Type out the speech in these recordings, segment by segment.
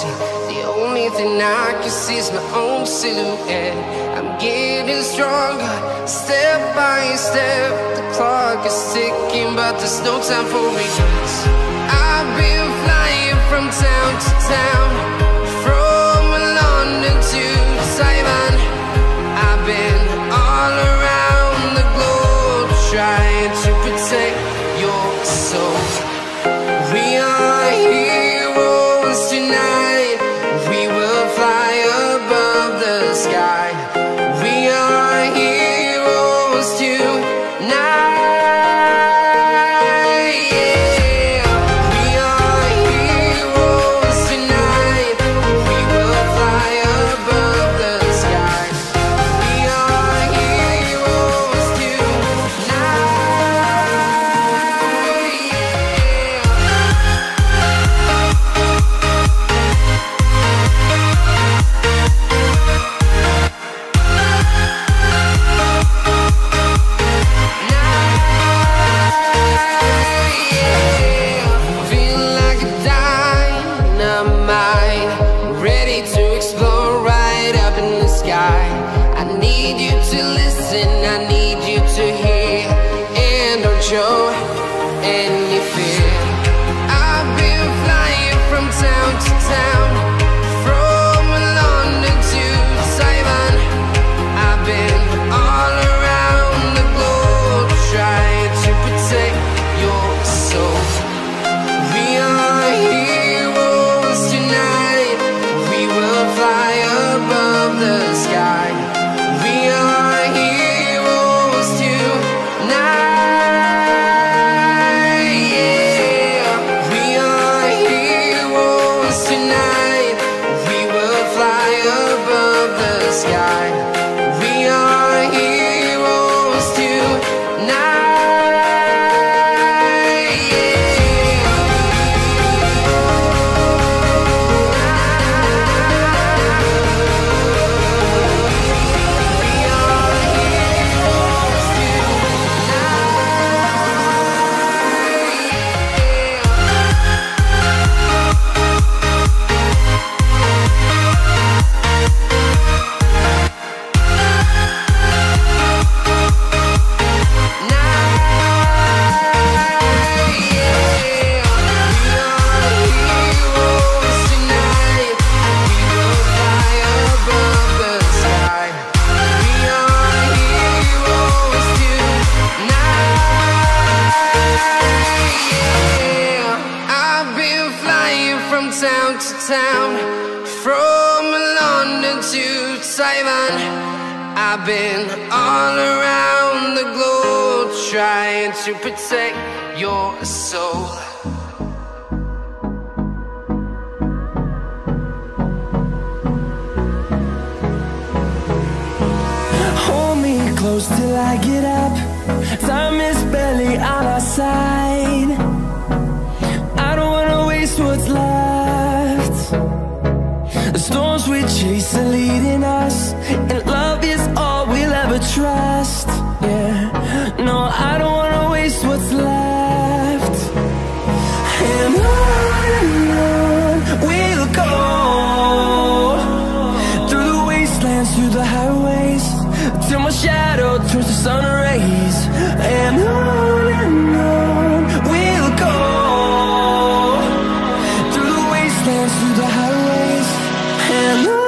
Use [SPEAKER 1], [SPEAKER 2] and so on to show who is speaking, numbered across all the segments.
[SPEAKER 1] see. The only thing I can see is my own silhouette. I'm getting stronger, step by step. The clock is ticking, but there's no time for me. I've been flying from town to town, from London to Taiwan. I've been all around the globe, trying to protect your soul. We are heroes tonight. We will fly above the sky. We are heroes tonight. I've been all around the globe, trying to protect your soul.
[SPEAKER 2] Hold me close till I get up. Time is barely on our side. I don't wanna waste what's left. The storms we chase are leading us, and love is all we'll ever trust. Yeah, no, I don't wanna waste what's left. And on we'll go, through the wastelands, through the highways, till my shadow turns to sun rays. And on we'll go, through the wastelands, through the highways, and on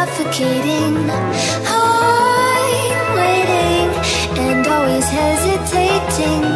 [SPEAKER 3] suffocating. I'm waiting and always hesitating.